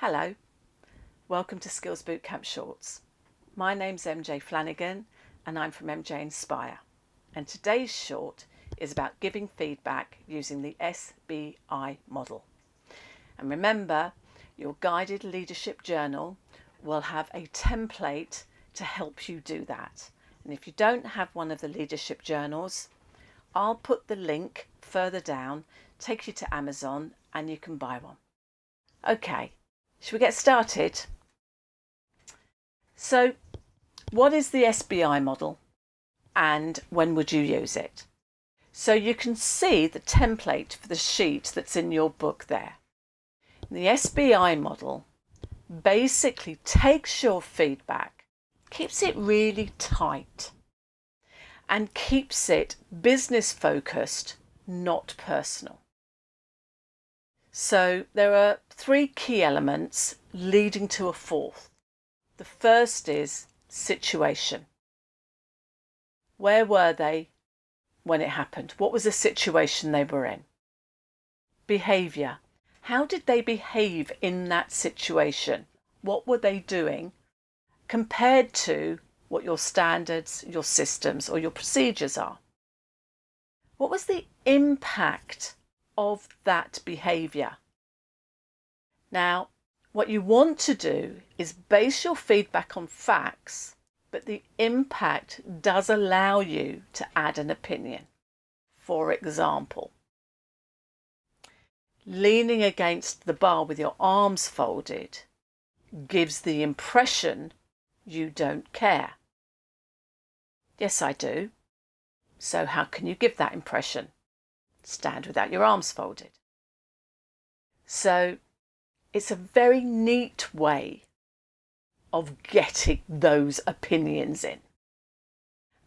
Hello, welcome to Skills Bootcamp Shorts. My name's MJ Flanagan and I'm from mjinspire. And today's short is about giving feedback using the SBI model. And remember, your guided leadership journal will have a template to help you do that. And if you don't have one of the leadership journals, I'll put the link further down, take you to Amazon, and you can buy one. Okay. Should we get started? So, what is the SBI model and when would you use it? So you can see the template for the sheet that's in your book there. The SBI model basically takes your feedback, keeps it really tight, and keeps it business focused, not personal. So there are three key elements leading to a fourth. The first is situation. Where were they when it happened? What was the situation they were in? Behaviour. How did they behave in that situation? What were they doing compared to what your standards, your systems, or your procedures are? What was the impact of that behaviour? Now, what you want to do is base your feedback on facts, but the impact does allow you to add an opinion. For example, leaning against the bar with your arms folded gives the impression you don't care. Yes, I do. So how can you give that impression? Stand without your arms folded. So it's a very neat way of getting those opinions in.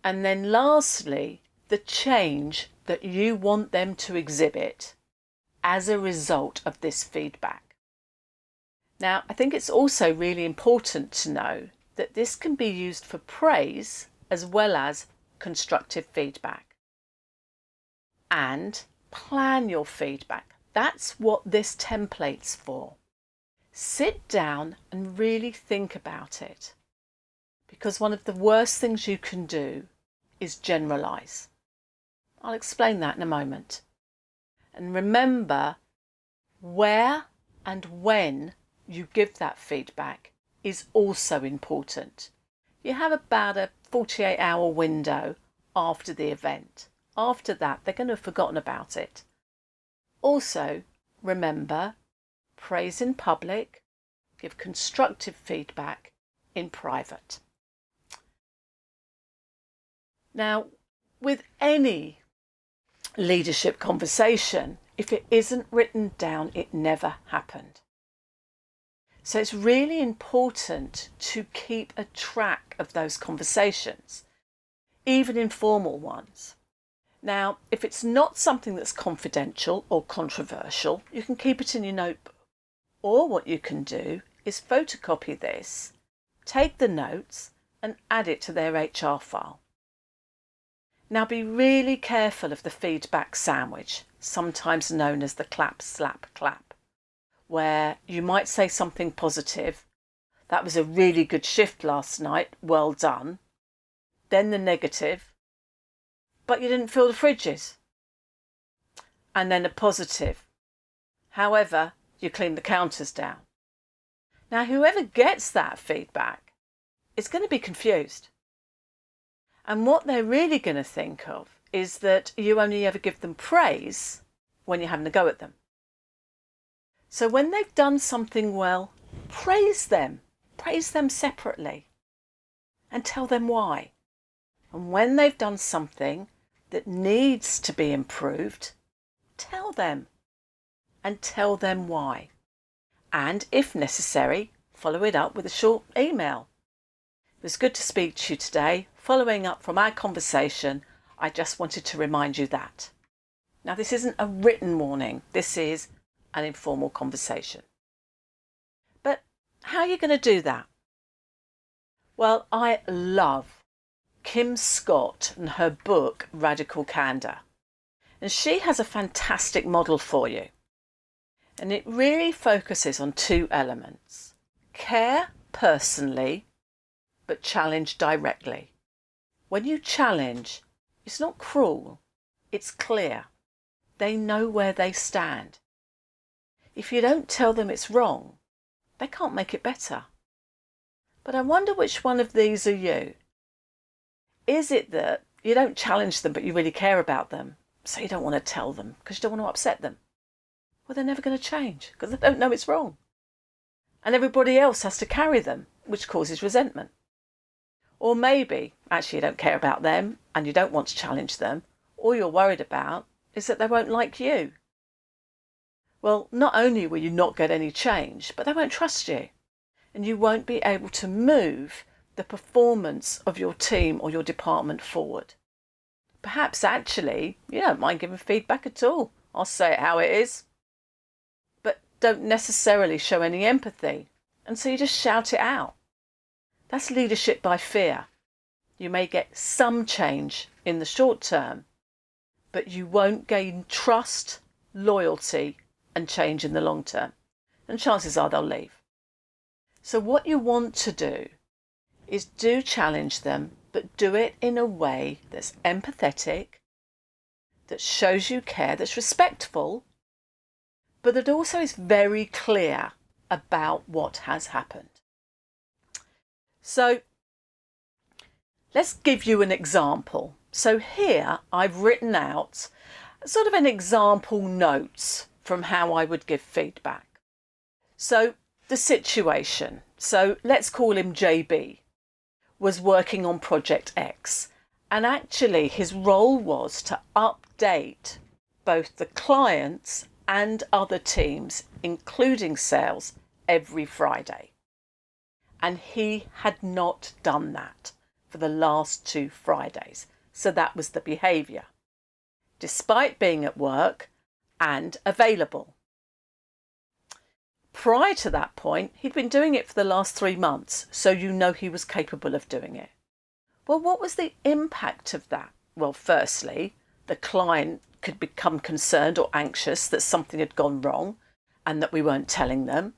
And then lastly, the change that you want them to exhibit as a result of this feedback. Now, I think it's also really important to know that this can be used for praise as well as constructive feedback. And plan your feedback. That's what this template's for. Sit down and really think about it, because one of the worst things you can do is generalize. I'll explain that in a moment. And remember, where and when you give that feedback is also important. You have about a 48-hour window after the event. After that, they're going to have forgotten about it. Also, remember, praise in public, give constructive feedback in private. Now, with any leadership conversation, if it isn't written down, it never happened. So it's really important to keep a track of those conversations, even informal ones. Now, if it's not something that's confidential or controversial, you can keep it in your notebook. Or what you can do is photocopy this, take the notes and add it to their HR file. Now be really careful of the feedback sandwich, sometimes known as the clap, slap, clap, where you might say something positive, that was a really good shift last night, well done, then the negative, but you didn't fill the fridges. And then a positive. However, you clean the counters down. Now, whoever gets that feedback is going to be confused. And what they're really going to think of is that you only ever give them praise when you're having a go at them. So when they've done something well, praise them. Praise them separately and tell them why. And when they've done something that needs to be improved, tell them and tell them why. And if necessary, follow it up with a short email. It was good to speak to you today. Following up from our conversation, I just wanted to remind you that. Now, this isn't a written warning. This is an informal conversation. But how are you going to do that? Well, I love Kim Scott and her book, Radical Candor. And she has a fantastic model for you. And it really focuses on two elements: care personally, but challenge directly. When you challenge, it's not cruel, it's clear. They know where they stand. If you don't tell them it's wrong, they can't make it better. But I wonder which one of these are you. Is it that you don't challenge them, but you really care about them, so you don't want to tell them because you don't want to upset them? Well, they're never going to change because they don't know it's wrong. And everybody else has to carry them, which causes resentment. Or maybe, actually, you don't care about them and you don't want to challenge them. All you're worried about is that they won't like you. Well, not only will you not get any change, but they won't trust you. And you won't be able to move the performance of your team or your department forward. Perhaps, actually, you don't mind giving feedback at all. I'll say it how it is. But don't necessarily show any empathy. And so you just shout it out. That's leadership by fear. You may get some change in the short term, but you won't gain trust, loyalty, and change in the long term. And chances are they'll leave. So what you want to do is do challenge them, but do it in a way that's empathetic, that shows you care, that's respectful, but that also is very clear about what has happened. So let's give you an example. So here I've written out sort of an example notes from how I would give feedback. So the situation, so let's call him JB, was working on Project X. And actually his role was to update both the clients and other teams, including sales, every Friday. And he had not done that for the last 2 Fridays. So that was the behaviour, despite being at work and available. Prior to that point, he'd been doing it for the last 3 months, so you know he was capable of doing it. Well, what was the impact of that? Well, firstly, the client could become concerned or anxious that something had gone wrong and that we weren't telling them,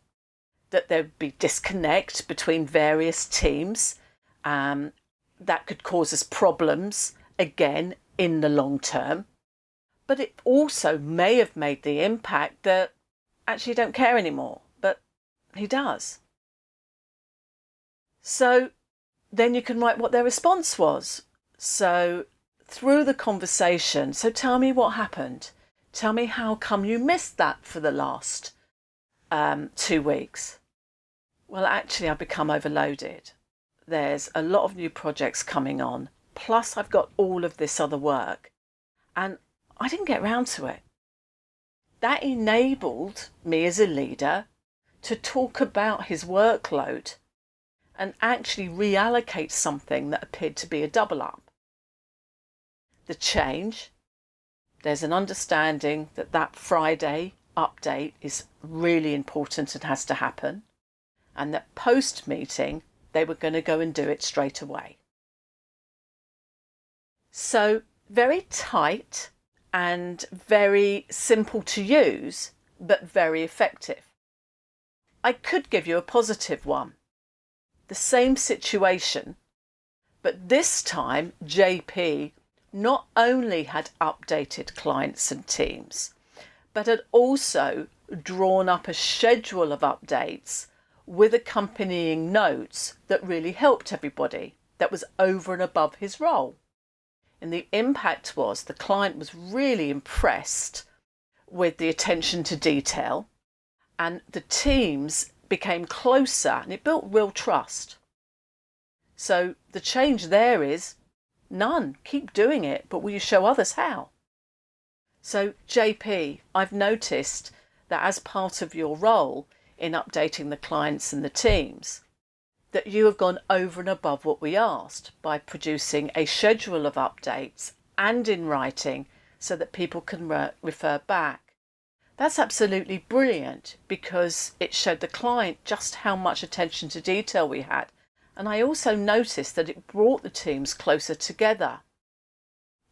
that there'd be disconnect between various teams, that could cause us problems, again, in the long term. But it also may have made the impact that actually you don't care anymore, but he does. So then you can write what their response was. So through the conversation, so tell me what happened. Tell me how come you missed that for the last 2 weeks. Well, actually, I've become overloaded. There's a lot of new projects coming on, plus I've got all of this other work, and I didn't get round to it. That enabled me as a leader to talk about his workload and actually reallocate something that appeared to be a double up. The change, there's an understanding that that Friday update is really important and has to happen, and that post-meeting they were going to go and do it straight away. So very tight and very simple to use, but very effective. I could give you a positive one. The same situation, but this time JP not only had updated clients and teams, but had also drawn up a schedule of updates with accompanying notes that really helped everybody, that was over and above his role. And the impact was the client was really impressed with the attention to detail, and the teams became closer and it built real trust. So the change there is none. Keep doing it, but will you show others how? So JP, I've noticed that as part of your role in updating the clients and the teams, that you have gone over and above what we asked by producing a schedule of updates and in writing so that people can refer back. That's absolutely brilliant because it showed the client just how much attention to detail we had. And I also noticed that it brought the teams closer together.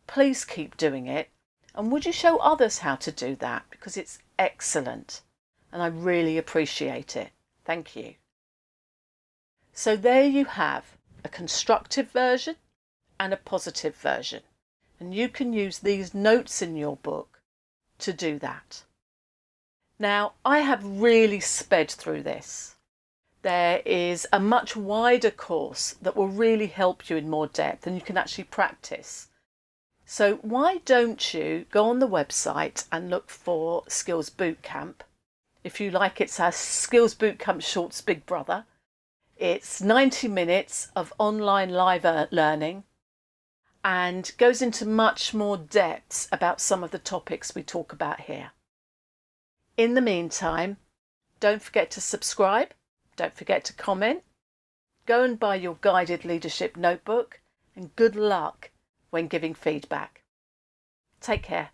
Please keep doing it. And would you show others how to do that? Because it's excellent. and I really appreciate it. Thank you. So there you have a constructive version and a positive version, and you can use these notes in your book to do that. Now, I have really sped through this. There is a much wider course that will really help you in more depth, and you can actually practice. So why don't you go on the website and look for Skills Bootcamp? If you like, it's our Skills Bootcamp Shorts Big Brother. It's 90 minutes of online live learning and goes into much more depths about some of the topics we talk about here. In the meantime, don't forget to subscribe, don't forget to comment, go and buy your guided leadership notebook, and good luck when giving feedback. Take care.